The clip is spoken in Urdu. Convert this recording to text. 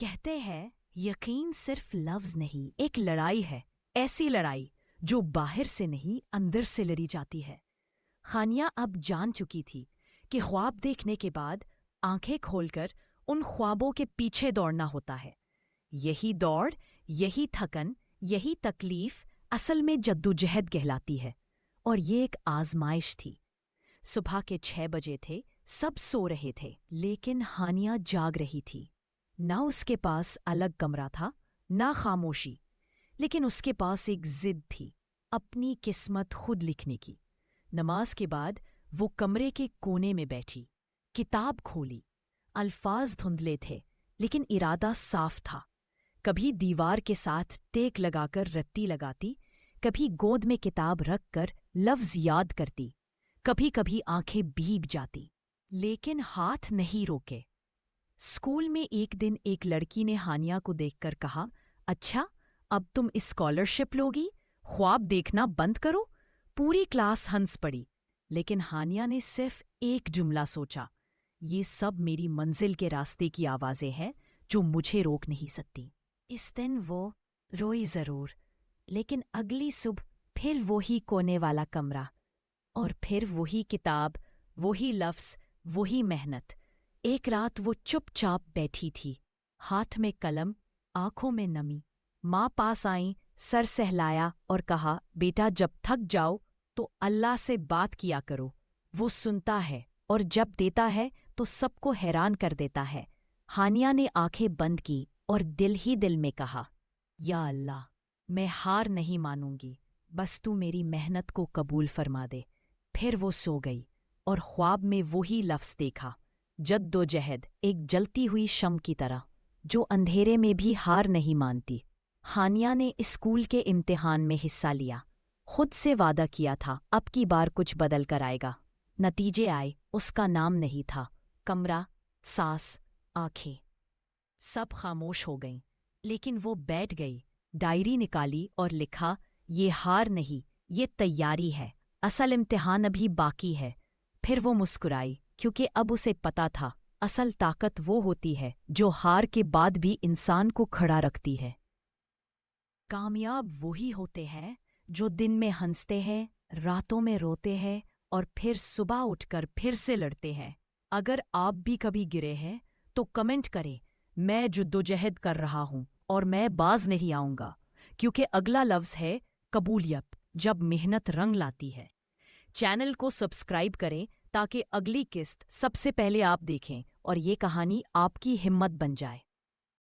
کہتے ہیں یقین صرف لفظ نہیں، ایک لڑائی ہے، ایسی لڑائی جو باہر سے نہیں اندر سے لڑی جاتی ہے۔ ہانیہ اب جان چکی تھی کہ خواب دیکھنے کے بعد آنکھیں کھول کر ان خوابوں کے پیچھے دوڑنا ہوتا ہے۔ یہی دوڑ، یہی تھکن، یہی تکلیف اصل میں جدوجہد کہلاتی ہے، اور یہ ایک آزمائش تھی۔ صبح کے 6 بجے تھے، سب سو رہے تھے، لیکن ہانیہ جاگ رہی تھی۔ نہ اس کے پاس الگ کمرہ تھا، نہ خاموشی، لیکن اس کے پاس ایک ضد تھی، اپنی قسمت خود لکھنے کی۔ نماز کے بعد وہ کمرے کے کونے میں بیٹھی، کتاب کھولی۔ الفاظ دھندلے تھے، لیکن ارادہ صاف تھا۔ کبھی دیوار کے ساتھ ٹیک لگا کر رتی لگاتی، کبھی گود میں کتاب رکھ کر لفظ یاد کرتی، کبھی کبھی آنکھیں بھیگ جاتی، لیکن ہاتھ نہیں روکے۔ اسکول میں ایک دن ایک لڑکی نے ہانیہ کو دیکھ کر کہا، اچھا اب تم اسکالرشپ لوگی، خواب دیکھنا بند کرو۔ پوری کلاس ہنس پڑی، لیکن ہانیہ نے صرف ایک جملہ سوچا، یہ سب میری منزل کے راستے کی آوازیں ہیں جو مجھے روک نہیں سکتی۔ اس دن وہ روئی ضرور، لیکن اگلی صبح پھر وہی کونے والا کمرہ، اور پھر وہی کتاب، وہی لفظ، وہی محنت۔ ایک رات وہ چپ چاپ بیٹھی تھی، ہاتھ میں قلم، آنکھوں میں نمی۔ ماں پاس آئیں، سر سہلایا اور کہا، بیٹا جب تھک جاؤ تو اللہ سے بات کیا کرو، وہ سنتا ہے، اور جب دیتا ہے تو سب کو حیران کر دیتا ہے۔ ہانیہ نے آنکھیں بند کی اور دل ہی دل میں کہا، یا اللہ، میں ہار نہیں مانوں گی، بس تو میری محنت کو قبول فرما دے۔ پھر وہ سو گئی، اور خواب میں وہی لفظ دیکھا، جد و جہد، ایک جلتی ہوئی شمع کی طرح جو اندھیرے میں بھی ہار نہیں مانتی۔ ہانیہ نے اسکول کے امتحان میں حصہ لیا، خود سے وعدہ کیا تھا اب کی بار کچھ بدل کر آئے گا۔ نتیجے آئے، اس کا نام نہیں تھا۔ کمرہ، سانس، آنکھیں، سب خاموش ہو گئیں، لیکن وہ بیٹھ گئی، ڈائری نکالی اور لکھا، یہ ہار نہیں، یہ تیاری ہے، اصل امتحان ابھی باقی ہے۔ پھر وہ مسکرائی، کیونکہ اب اسے پتا تھا اصل طاقت وہ ہوتی ہے جو ہار کے بعد بھی انسان کو کھڑا رکھتی ہے۔ کامیاب وہی ہوتے ہیں جو دن میں ہنستے ہیں، راتوں میں روتے ہیں، اور پھر صبح اٹھ کر پھر سے لڑتے ہیں۔ اگر آپ بھی کبھی گرے ہیں تو کمنٹ کریں، میں جدوجہد کر رہا ہوں اور میں باز نہیں آؤں گا، کیونکہ اگلا لفظ ہے قبولیت، جب محنت رنگ لاتی ہے۔ چینل کو سبسکرائب کریں تاکہ اگلی قسط سب سے پہلے آپ دیکھیں اور یہ کہانی آپ کی ہمت بن جائے۔